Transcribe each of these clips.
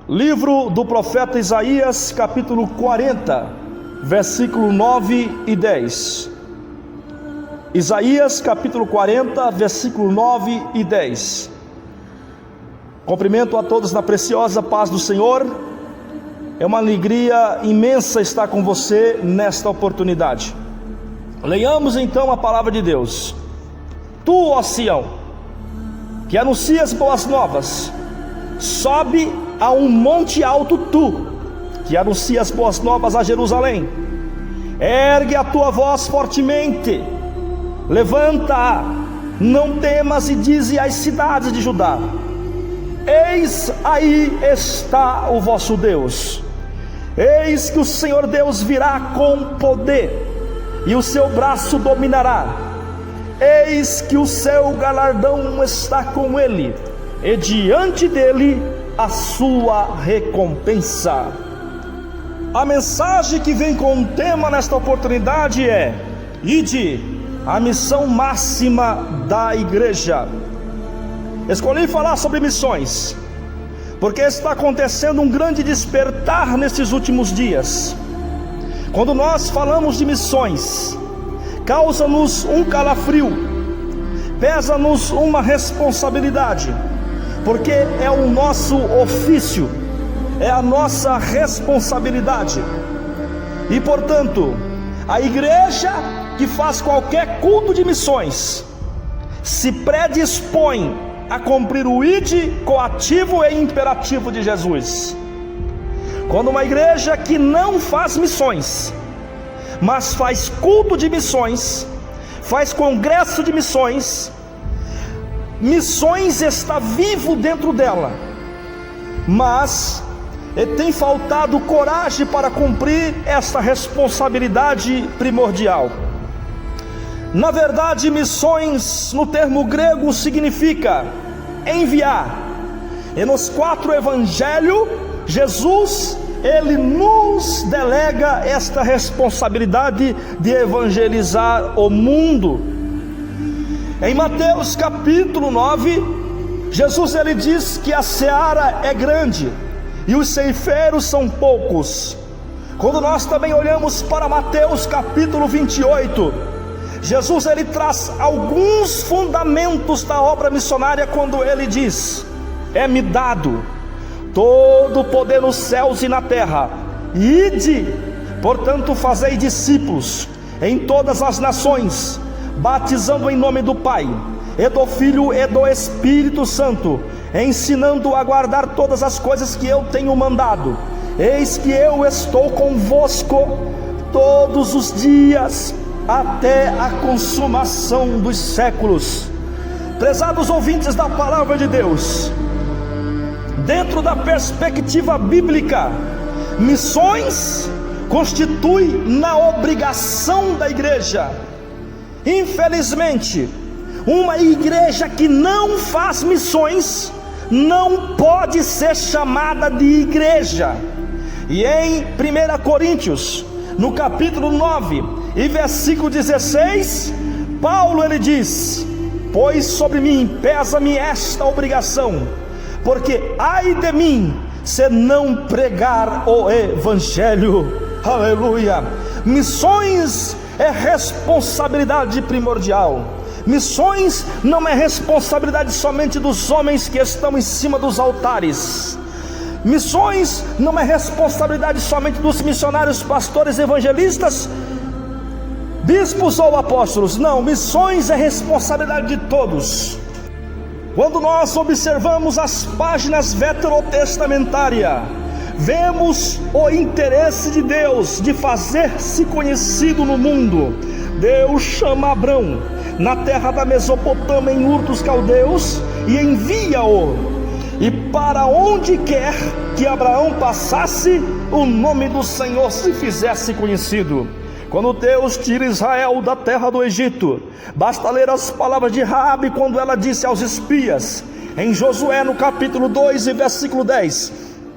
Livro do profeta Isaías, capítulo 40, versículo 9 e 10. Isaías, capítulo 40, versículo 9 e 10. Cumprimento a todos na preciosa paz do Senhor. É uma alegria imensa estar com você nesta oportunidade. Leiamos então a palavra de Deus. Tu, ó Sião, que anuncias boas novas, sobe a um monte alto, tu, que anuncias boas novas a Jerusalém. Ergue a tua voz fortemente, levanta, não temas, e dize às cidades de Judá: eis aí está o vosso Deus. Eis que o Senhor Deus virá com poder, e o seu braço dominará. Eis que o seu galardão está com ele, e diante dele a sua recompensa. A mensagem que vem com o tema nesta oportunidade é: ide, a missão máxima da igreja. Escolhi falar sobre missões, porque está acontecendo um grande despertar nesses últimos dias. Quando nós falamos de missões, causa-nos um calafrio, pesa-nos uma responsabilidade, porque é o nosso ofício, é a nossa responsabilidade. E portanto, a igreja que faz qualquer culto de missões se predispõe a cumprir o ide coativo e imperativo de Jesus. Quando uma igreja que não faz missões, mas faz culto de missões, faz congresso de missões, missões está vivo dentro dela, mas tem faltado coragem para cumprir essa responsabilidade primordial. Na verdade, missões no termo grego significa enviar, e nos 4 evangelhos, Jesus, ele nos delega esta responsabilidade de evangelizar o mundo. Em Mateus capítulo 9, Jesus ele diz que a seara é grande e os ceifeiros são poucos. Quando nós também olhamos para Mateus capítulo 28, Jesus ele traz alguns fundamentos da obra missionária, quando ele diz: é-me dado todo o poder nos céus e na terra, ide, portanto fazei discípulos em todas as nações, batizando em nome do Pai, e do Filho e do Espírito Santo, ensinando a guardar todas as coisas que eu tenho mandado. Eis que eu estou convosco todos os dias, até a consumação dos séculos. Prezados ouvintes da palavra de Deus, dentro da perspectiva bíblica, missões constitui na obrigação da igreja. Infelizmente, uma igreja que não faz missões não pode ser chamada de igreja. E em 1 Coríntios, no capítulo 9 e versículo 16, Paulo ele diz: pois sobre mim pesa-me esta obrigação, porque ai de mim se não pregar o evangelho. Aleluia! Missões é responsabilidade primordial. Missões não é responsabilidade somente dos homens que estão em cima dos altares. Missões não é responsabilidade somente dos missionários, pastores, evangelistas, bispos ou apóstolos. Não, missões é responsabilidade de todos. Quando nós observamos as páginas veterotestamentárias, vemos o interesse de Deus de fazer-se conhecido no mundo. Deus chama Abrão na terra da Mesopotâmia, em Ur dos Caldeus, e envia-o. E para onde quer que Abraão passasse, o nome do Senhor se fizesse conhecido. Quando Deus tira Israel da terra do Egito, basta ler as palavras de Raabe, quando ela disse aos espias, em Josué no capítulo 2 e versículo 10: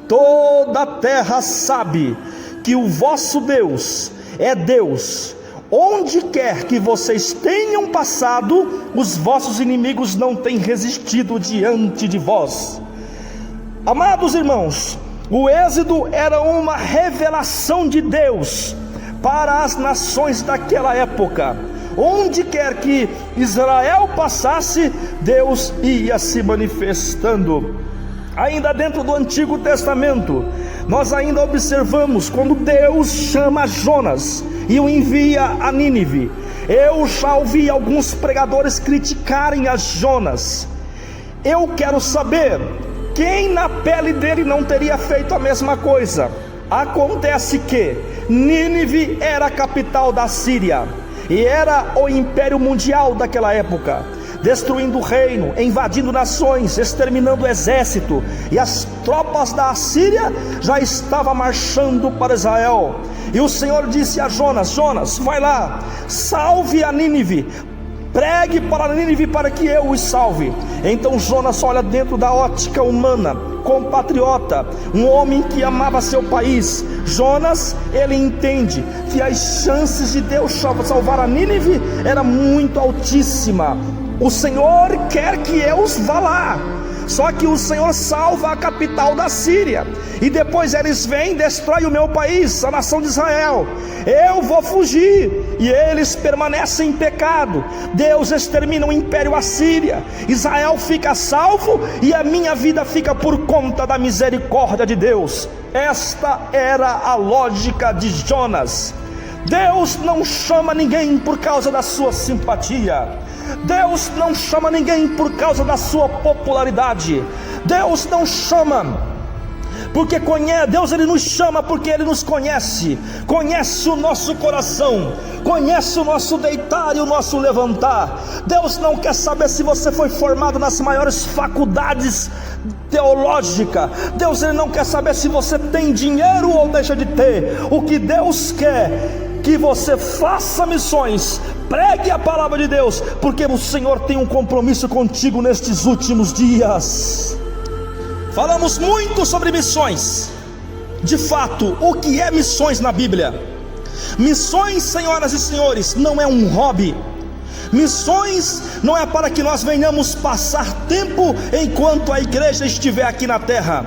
toda a terra sabe que o vosso Deus é Deus. Onde quer que vocês tenham passado, os vossos inimigos não têm resistido diante de vós. Amados irmãos, O Êxodo era uma revelação de Deus para as nações daquela época. Onde quer que Israel passasse, Deus ia se manifestando. Ainda dentro do Antigo Testamento, nós ainda observamos quando Deus chama Jonas e o envia a Nínive. Eu já ouvi alguns pregadores criticarem a Jonas. Eu quero saber, quem na pele dele não teria feito a mesma coisa? Acontece que Nínive era a capital da Síria e era o império mundial daquela época, destruindo o reino, invadindo nações, exterminando o exército, e as tropas da Assíria já estavam marchando para Israel. E o Senhor disse a Jonas: Jonas, vai lá, salve a Nínive, pregue para Nínive para que eu os salve. Então Jonas olha dentro da ótica humana, compatriota, um homem que amava seu país. Jonas, ele entende que as chances de Deus salvar a Nínive era muito altíssima. O Senhor quer que eu vá lá, só que o Senhor salva a capital da Síria, e depois eles vêm e destroem o meu país, a nação de Israel. Eu vou fugir, e eles permanecem em pecado. Deus extermina o império assíria, Israel fica salvo, e a minha vida fica por conta da misericórdia de Deus. Esta era a lógica de Jonas. Deus não chama ninguém por causa da sua simpatia. Deus não chama ninguém por causa da sua popularidade. Deus não chama porque conhece. Deus, ele nos chama porque ele nos conhece. Conhece o nosso coração, conhece o nosso deitar e o nosso levantar. Deus não quer saber se você foi formado nas maiores faculdades teológicas. Deus, ele não quer saber se você tem dinheiro ou deixa de ter. O que Deus quer que você faça missões, pregue a palavra de Deus, porque o Senhor tem um compromisso contigo nestes últimos dias. Falamos muito sobre missões. De fato, o que é missões na Bíblia? Missões, senhoras e senhores, não é um hobby. Missões não é para que nós venhamos passar tempo enquanto a igreja estiver aqui na terra.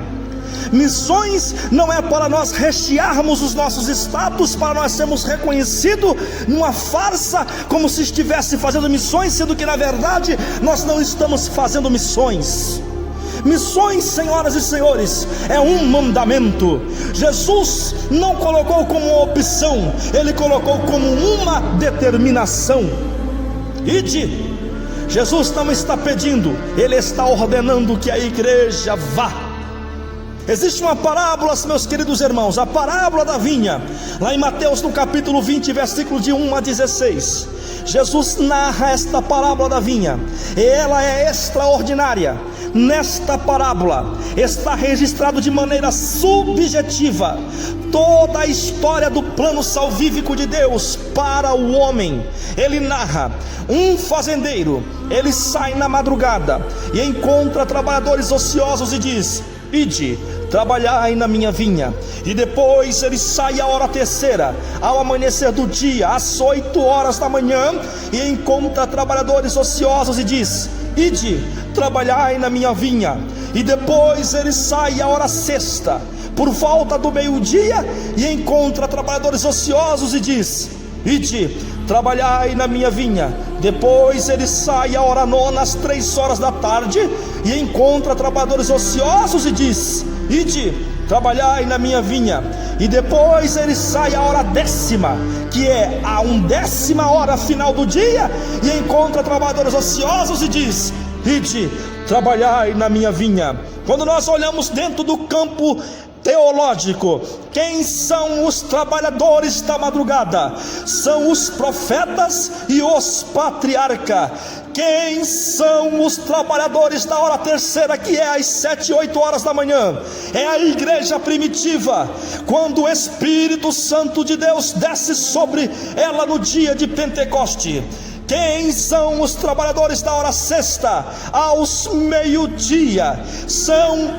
Missões não é para nós rechearmos os nossos status, para nós sermos reconhecidos numa farsa, como se estivesse fazendo missões, sendo que na verdade nós não estamos fazendo missões. Missões, senhoras e senhores, é um mandamento. Jesus não colocou como uma opção, ele colocou como uma determinação. Ide. Jesus não está pedindo, ele está ordenando que a igreja vá. Existe uma parábola, meus queridos irmãos, a parábola da vinha, lá em Mateus no capítulo 20, versículo de 1 a 16. Jesus narra esta parábola da vinha, e ela é extraordinária. Nesta parábola está registrado de maneira subjetiva toda a história do plano salvífico de Deus para o homem. Ele narra: um fazendeiro, ele sai na madrugada e encontra trabalhadores ociosos e diz: ide, trabalhai na minha vinha. E depois ele sai à hora terceira, ao amanhecer do dia, às 8 horas da manhã, e encontra trabalhadores ociosos e diz: ide, trabalhai na minha vinha. E depois ele sai à hora sexta, por volta do meio-dia, e encontra trabalhadores ociosos e diz: ide, trabalhai na minha vinha. Depois ele sai à hora nona, às 3 horas da tarde, e encontra trabalhadores ociosos e diz: ide, trabalhai na minha vinha. E depois ele sai à hora décima, que é a 1ª hora final do dia, e encontra trabalhadores ociosos e diz: ide, trabalhai na minha vinha. Quando nós olhamos dentro do campo teológico, quem são os trabalhadores da madrugada? São os profetas e os patriarcas. Quem são os trabalhadores da hora terceira, que é às 7, 8 horas da manhã? É a igreja primitiva, quando o Espírito Santo de Deus desce sobre ela no dia de Pentecoste. Quem são os trabalhadores da hora sexta, aos meio-dia? São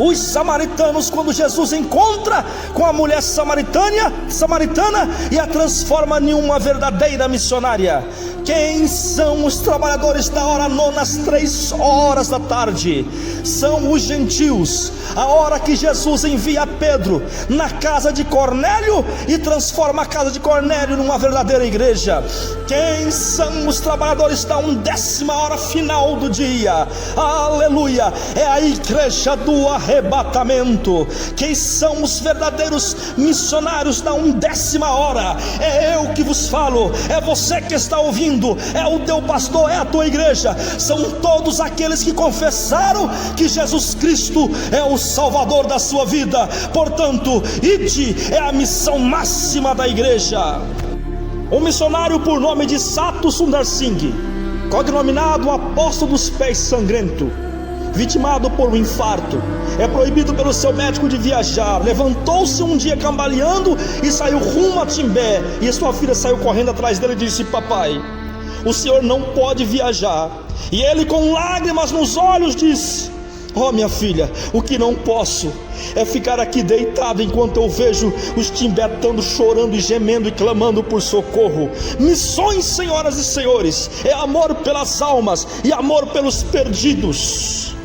Os samaritanos, quando Jesus encontra com a mulher samaritana e a transforma em uma verdadeira missionária. Quem são os trabalhadores da hora nona às 3 horas da tarde? São os gentios. A hora que Jesus envia Pedro na casa de Cornélio e transforma a casa de Cornélio numa verdadeira igreja. Quem são os trabalhadores da 10ª hora final do dia? Aleluia! É a igreja do arrebatamento. Quem são os verdadeiros missionários da 10ª hora? É eu que vos falo, é você que está ouvindo, é o teu pastor, é a tua igreja. São todos aqueles que confessaram que Jesus Cristo é o Salvador da sua vida. Portanto, ide é a missão máxima da igreja. Um missionário por nome de Satu Sundar Singh, cognominado apóstolo dos pés sangrento, vitimado por um infarto, é proibido pelo seu médico de viajar. Levantou-se um dia cambaleando e saiu rumo a Timbé, e sua filha saiu correndo atrás dele e disse: papai, o senhor não pode viajar. E ele, com lágrimas nos olhos, disse: oh minha filha, o que não posso é ficar aqui deitado enquanto eu vejo os timbetanos chorando e gemendo e clamando por socorro. Missões, senhoras e senhores, é amor pelas almas e amor pelos perdidos.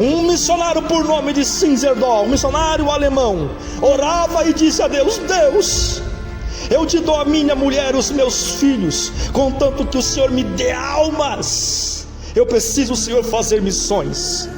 Um missionário por nome de Sinzerdol, um missionário alemão, orava e disse a Deus: Deus, eu te dou a minha mulher e os meus filhos, contanto que o Senhor me dê almas. Eu preciso, Senhor, fazer missões.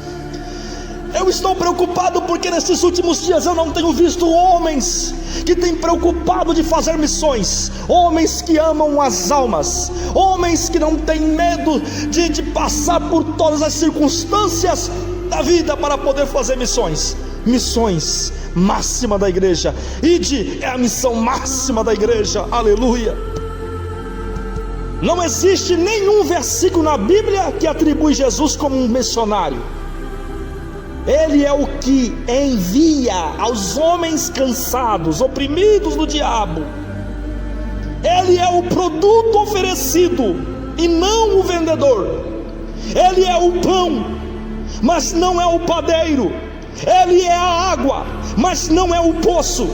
Eu estou preocupado porque nesses últimos dias eu não tenho visto homens que têm preocupado de fazer missões, homens que amam as almas, homens que não têm medo de passar por todas as circunstâncias da vida para poder fazer missões. Missões máxima da igreja. Ide é a missão máxima da igreja. Aleluia. Não existe nenhum versículo na Bíblia que atribui Jesus como um missionário. Ele é o que envia aos homens cansados, oprimidos do diabo. Ele é o produto oferecido e não o vendedor. Ele é o pão, mas não é o padeiro. Ele é a água, mas não é o poço.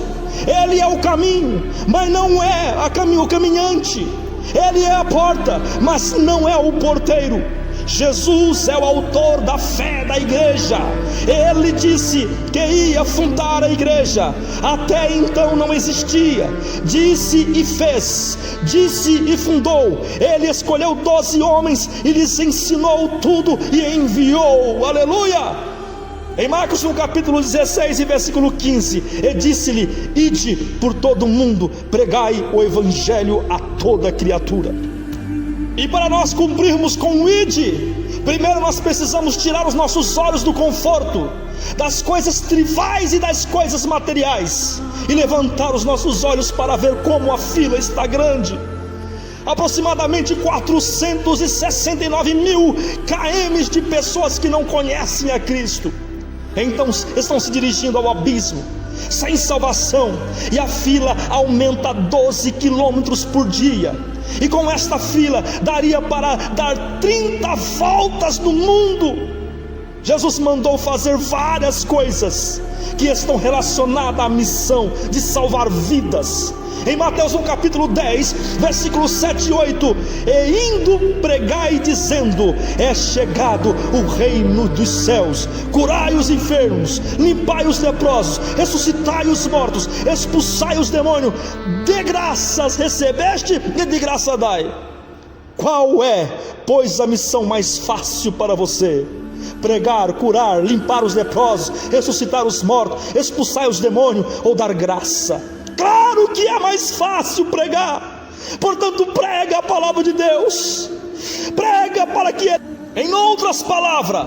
Ele é o caminho, mas não é o caminhante. Ele é a porta, mas não é o porteiro. Jesus é o autor da fé da igreja. Ele disse que ia fundar a igreja. Até então não existia. Disse e fez, disse e fundou. Ele escolheu 12 homens e lhes ensinou tudo e enviou. Aleluia! Em Marcos no capítulo 16 e versículo 15, ele disse-lhe: ide por todo o mundo, pregai o evangelho a toda criatura. E para nós cumprirmos com o ide, primeiro nós precisamos tirar os nossos olhos do conforto, das coisas tribais e das coisas materiais, e levantar os nossos olhos para ver como a fila está grande. Aproximadamente 469 mil km de pessoas que não conhecem a Cristo, então estão se dirigindo ao abismo, sem salvação, e a fila aumenta 12 quilômetros por dia. E com esta fila daria para dar 30 voltas no mundo. Jesus mandou fazer várias coisas que estão relacionadas à missão de salvar vidas. Em Mateus no capítulo 10, versículos 7 e 8: e indo pregai dizendo: é chegado o reino dos céus, curai os enfermos, limpai os leprosos, ressuscitai os mortos, expulsai os demônios, de graças recebeste e de graça dai. Qual é, pois, a missão mais fácil para você? Pregar, curar, limpar os leprosos, ressuscitar os mortos, expulsar os demônios ou dar graça? Claro que é mais fácil pregar. Portanto, prega a palavra de Deus. Prega para que, em outras palavras,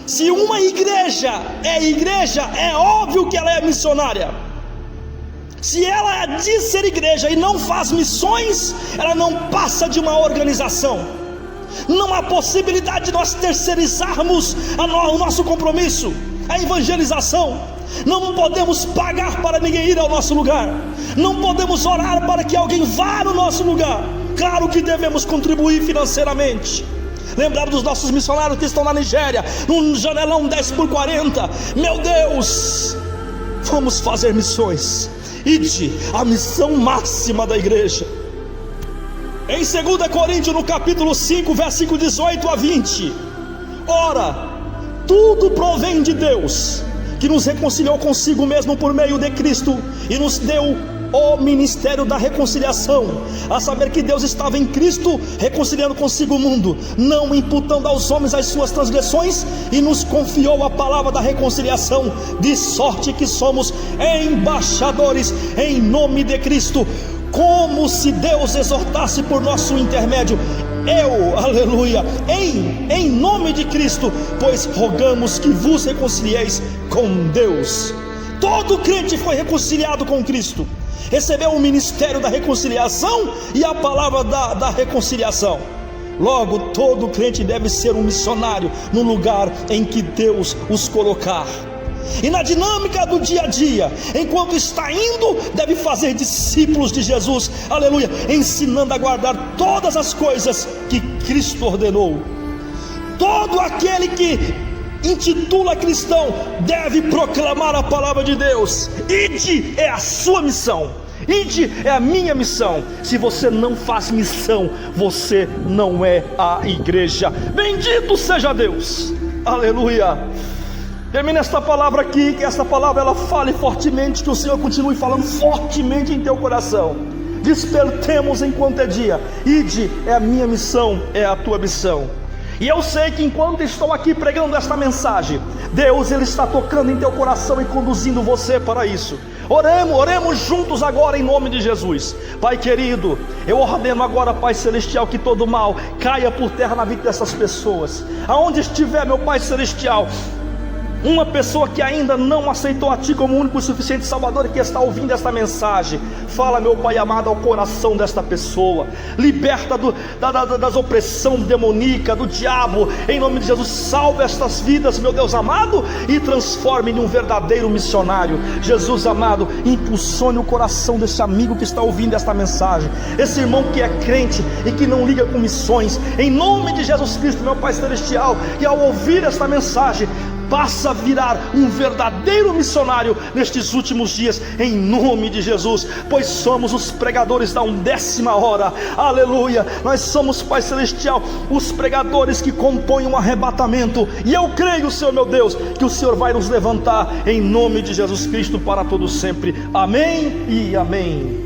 se uma igreja, é óbvio que ela é missionária. Se ela diz ser igreja e não faz missões, ela não passa de uma organização. Não há possibilidade de nós terceirizarmos o nosso compromisso, a evangelização. Não podemos pagar para ninguém ir ao nosso lugar. Não podemos orar para que alguém vá no nosso lugar. Claro que devemos contribuir financeiramente, lembrar dos nossos missionários que estão na Nigéria, no Janelão 10x40. Meu Deus, vamos fazer missões. Ide, a missão máxima da igreja. Em 2 Coríntios, no capítulo 5, versículo 18 a 20: ora, tudo provém de Deus, que nos reconciliou consigo mesmo por meio de Cristo, e nos deu o ministério da reconciliação, a saber que Deus estava em Cristo reconciliando consigo o mundo, não imputando aos homens as suas transgressões, e nos confiou a palavra da reconciliação, de sorte que somos embaixadores em nome de Cristo, como se Deus exortasse por nosso intermédio. Aleluia, em nome de Cristo, pois rogamos que vos reconcilieis com Deus. Todo crente foi reconciliado com Cristo, recebeu o ministério da reconciliação e a palavra da reconciliação. Logo, todo crente deve ser um missionário no lugar em que Deus os colocar. E na dinâmica do dia a dia, enquanto está indo, deve fazer discípulos de Jesus, aleluia, ensinando a guardar todas as coisas que Cristo ordenou. Todo aquele que intitula cristão deve proclamar a palavra de Deus. Ide é a sua missão, ide é a minha missão. Se você não faz missão, você não é a igreja. Bendito seja Deus, aleluia. Termina esta palavra aqui, que esta palavra ela fale fortemente, que o Senhor continue falando fortemente em teu coração. Despertemos enquanto é dia. Ide é a minha missão, é a tua missão. E eu sei que enquanto estou aqui pregando esta mensagem, Deus ele está tocando em teu coração e conduzindo você para isso. Oremos juntos agora em nome de Jesus. Pai querido, eu ordeno agora, Pai celestial, que todo mal caia por terra na vida dessas pessoas. Aonde estiver, meu Pai celestial, uma pessoa que ainda não aceitou a Ti como único e suficiente Salvador e que está ouvindo esta mensagem, fala, meu Pai amado, ao coração desta pessoa, liberta das opressão demoníaca, do diabo, em nome de Jesus. Salve estas vidas, meu Deus amado, e transforme em um verdadeiro missionário. Jesus amado, impulsione o coração desse amigo que está ouvindo esta mensagem, esse irmão que é crente e que não liga com missões, em nome de Jesus Cristo, meu Pai celestial, e ao ouvir esta mensagem, passa a virar um verdadeiro missionário nestes últimos dias, em nome de Jesus, pois somos os pregadores da 1ª hora, aleluia. Nós somos, Pai celestial, os pregadores que compõem um arrebatamento, e eu creio, Senhor meu Deus, que o Senhor vai nos levantar em nome de Jesus Cristo para todo sempre. Amém e amém.